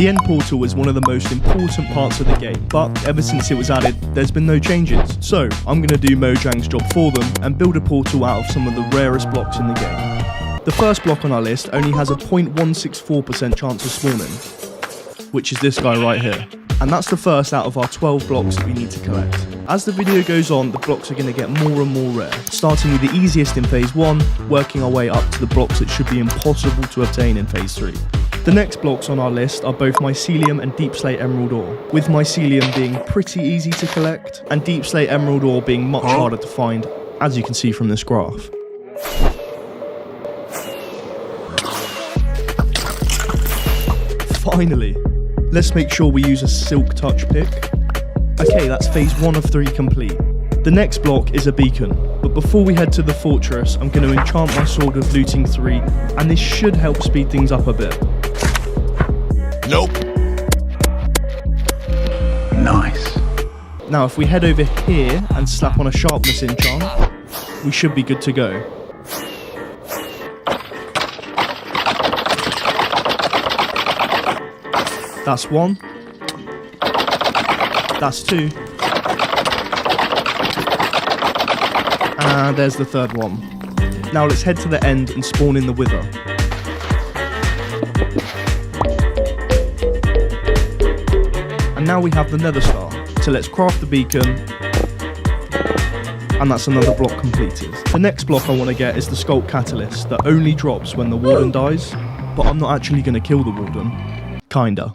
The end portal is one of the most important parts of the game, but ever since it was added, there's been no changes. So, I'm going to do Mojang's job for them and build a portal out of some of the rarest blocks in the game. The first block on our list only has a 0.164% chance of spawning, which is this guy right here. And that's the first out of our 12 blocks that we need to collect. As the video goes on, the blocks are going to get more and more rare, starting with the easiest in phase 1, working our way up to the blocks that should be impossible to obtain in phase 3. The next blocks on our list are both mycelium and deep slate emerald ore, with mycelium being pretty easy to collect, and deep slate emerald ore being much harder to find, as you can see from this graph. Finally! Let's make sure we use a silk touch pick. Okay, that's phase 1 of 3 complete. The next block is a beacon, but before we head to the fortress, I'm going to enchant my sword with looting 3, and this should help speed things up a bit. Nope. Nice. Now if we head over here and slap on a sharpness enchant, we should be good to go. That's 1. That's 2. And there's the third one. Now let's head to the end and spawn in the wither. And now we have the nether star. So let's craft the beacon. And that's another block completed. The next block I want to get is the sculk catalyst that only drops when the warden dies. But I'm not actually going to kill the warden. Kinda.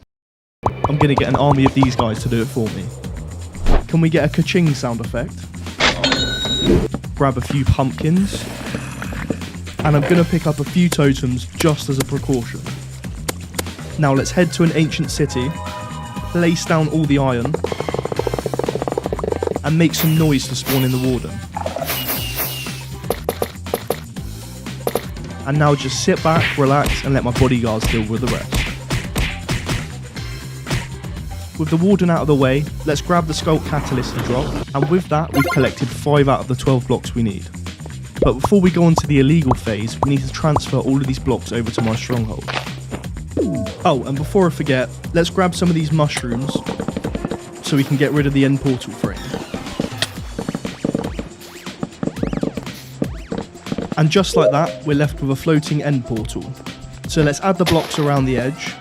I'm going to get an army of these guys to do it for me. Can we get a ka-ching sound effect? Grab a few pumpkins. And I'm going to pick up a few totems just as a precaution. Now let's head to an ancient city, place down all the iron, and make some noise to spawn in the warden. And now just sit back, relax, and let my bodyguards deal with the rest. With the warden out of the way, let's grab the sculk catalyst to drop, and with that we've collected 5 out of the 12 blocks we need. But before we go on to the illegal phase, we need to transfer all of these blocks over to my stronghold. Oh, and before I forget, let's grab some of these mushrooms so we can get rid of the end portal frame. And just like that, we're left with a floating end portal. So let's add the blocks around the edge.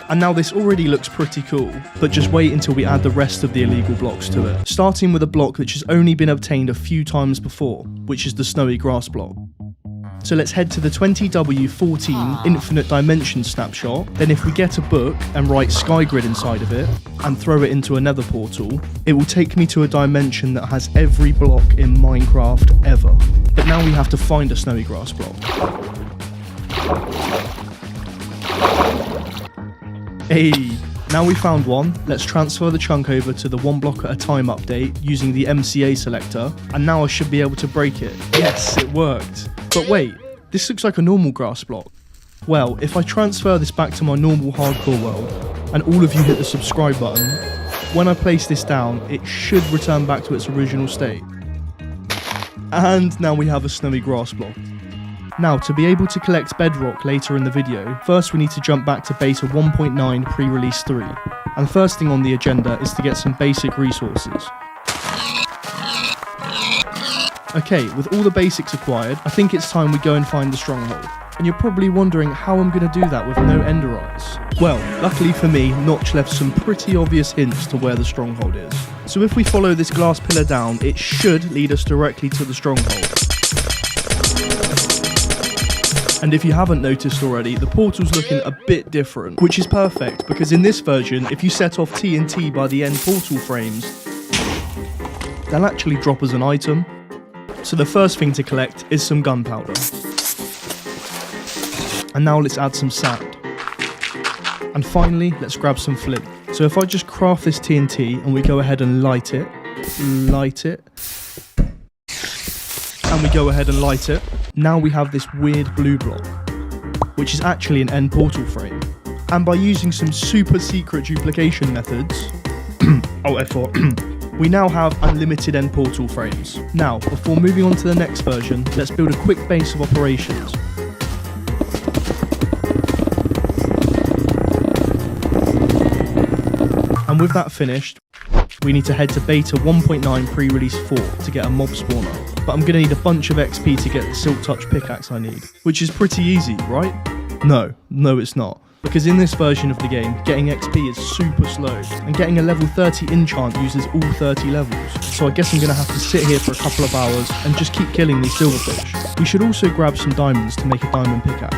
And now this already looks pretty cool, but just wait until we add the rest of the illegal blocks to it. Starting with a block which has only been obtained a few times before, which is the snowy grass block. So let's head to the 20W14 infinite dimension snapshot. Then if we get a book and write Skygrid inside of it, and throw it into another portal, it will take me to a dimension that has every block in Minecraft ever. But now we have to find a snowy grass block. Hey, now we found one. Let's transfer the chunk over to the 1 block at a time update using the MCA selector, and now I should be able to break it. Yes, it worked. But wait, this looks like a normal grass block. Well, if I transfer this back to my normal hardcore world, and all of you hit the subscribe button, when I place this down, it should return back to its original state. And now we have a snowy grass block. Now, to be able to collect bedrock later in the video, first we need to jump back to beta 1.9 pre-release 3. And the first thing on the agenda is to get some basic resources. Okay, with all the basics acquired, I think it's time we go and find the stronghold. And you're probably wondering how I'm going to do that with no ender eyes. Well, luckily for me, Notch left some pretty obvious hints to where the stronghold is. So if we follow this glass pillar down, it should lead us directly to the stronghold. And if you haven't noticed already, the portal's looking a bit different, which is perfect because in this version, if you set off TNT by the end portal frames, they'll actually drop as an item. So the first thing to collect is some gunpowder. And now let's add some sand. And finally, let's grab some flint. So if I just craft this TNT and we go ahead and light it, and we go ahead and light it, now we have this weird blue block, which is actually an end portal frame. And by using some super secret duplication methods, we now have unlimited end portal frames. Now, before moving on to the next version, let's build a quick base of operations. And with that finished, we need to head to beta 1.9 pre-release 4 to get a mob spawner. But I'm going to need a bunch of XP to get the Silk Touch pickaxe I need, which is pretty easy, right? No, it's not. Because in this version of the game, getting XP is super slow, and getting a level 30 enchant uses all 30 levels. So I guess I'm going to have to sit here for a couple of hours and just keep killing these silverfish. We should also grab some diamonds to make a diamond pickaxe.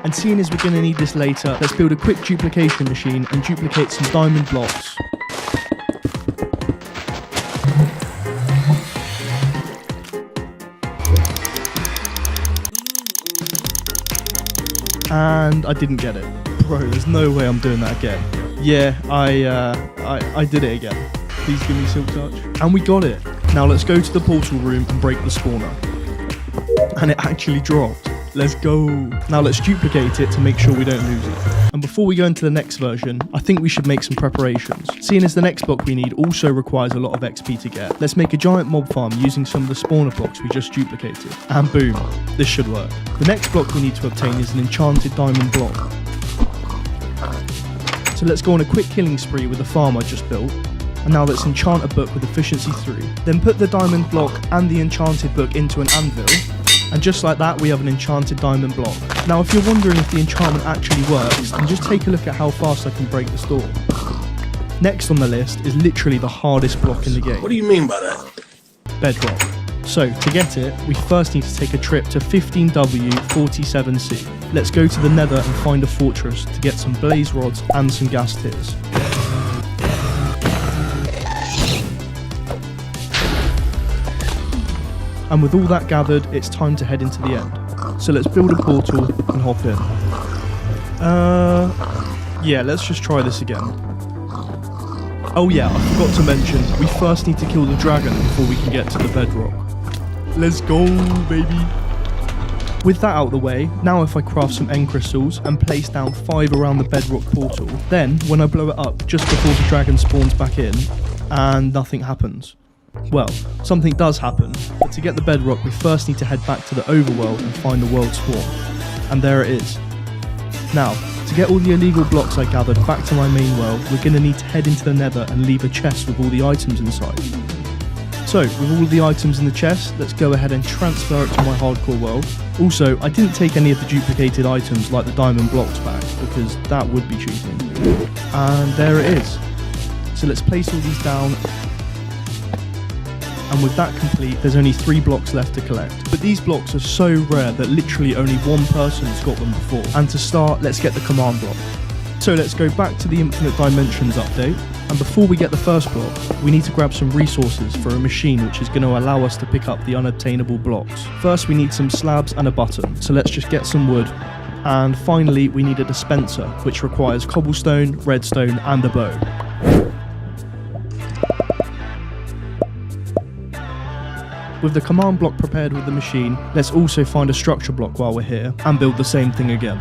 And seeing as we're going to need this later, let's build a quick duplication machine and duplicate some diamond blocks. And I didn't get it. Bro, there's no way I'm doing that again. Yeah, I did it again. Please give me Silk Touch. And we got it. Now let's go to the portal room and break the spawner. And it actually dropped. Let's go. Now let's duplicate it to make sure we don't lose it. And before we go into the next version, I think we should make some preparations. Seeing as the next block we need also requires a lot of XP to get, let's make a giant mob farm using some of the spawner blocks we just duplicated. And boom, this should work. The next block we need to obtain is an enchanted diamond block. So let's go on a quick killing spree with the farm I just built. And now let's enchant a book with efficiency 3. Then put the diamond block and the enchanted book into an anvil. And just like that, we have an enchanted diamond block. Now, if you're wondering if the enchantment actually works, then just take a look at how fast I can break the store. Next on the list is literally the hardest block in the game. What do you mean by that? Bedrock. So, to get it, we first need to take a trip to 15W47C. Let's go to the Nether and find a fortress to get some blaze rods and some gas tiers. And with all that gathered, it's time to head into the end. So let's build a portal and hop in. Yeah, let's just try this again. Oh yeah, I forgot to mention, we first need to kill the dragon before we can get to the bedrock. Let's go, baby. With that out of the way, now if I craft some end crystals and place down 5 around the bedrock portal, then when I blow it up just before the dragon spawns back in, and nothing happens. Well, something does happen, but to get the bedrock we first need to head back to the overworld and find the world spawn. And there it is. Now, to get all the illegal blocks I gathered back to my main world, we're going to need to head into the Nether and leave a chest with all the items inside. So, with all the items in the chest, let's go ahead and transfer it to my hardcore world. Also, I didn't take any of the duplicated items like the diamond blocks back, because that would be cheating. And there it is. So let's place all these down. And with that complete, there's only 3 blocks left to collect. But these blocks are so rare that literally only one person's got them before. And to start, let's get the command block. So let's go back to the Infinite Dimensions update. And before we get the first block, we need to grab some resources for a machine which is going to allow us to pick up the unobtainable blocks. First we need some slabs and a button, so let's just get some wood. And finally we need a dispenser, which requires cobblestone, redstone and a bow. With the command block prepared with the machine, let's also find a structure block while we're here, and build the same thing again.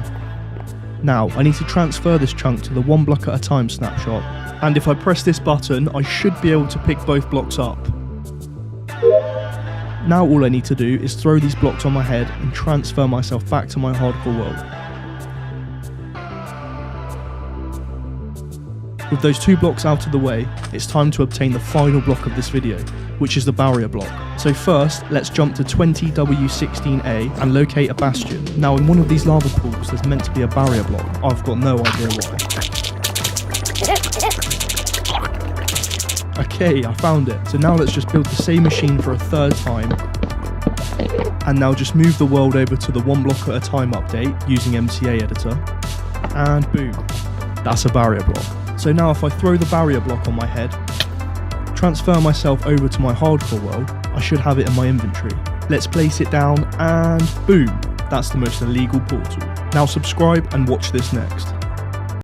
Now, I need to transfer this chunk to the 1 block at a time snapshot, and if I press this button, I should be able to pick both blocks up. Now all I need to do is throw these blocks on my head and transfer myself back to my hardcore world. With those 2 blocks out of the way, it's time to obtain the final block of this video, which is the barrier block. So first, let's jump to 20W16A and locate a bastion. Now in one of these lava pools, there's meant to be a barrier block. I've got no idea why. Okay, I found it. So now let's just build the same machine for a 3rd time. And now just move the world over to the 1 block at a time update using MCA editor. And boom, that's a barrier block. So now if I throw the barrier block on my head, transfer myself over to my hardcore world, I should have it in my inventory. Let's place it down and boom, that's the most illegal portal. Now subscribe and watch this next.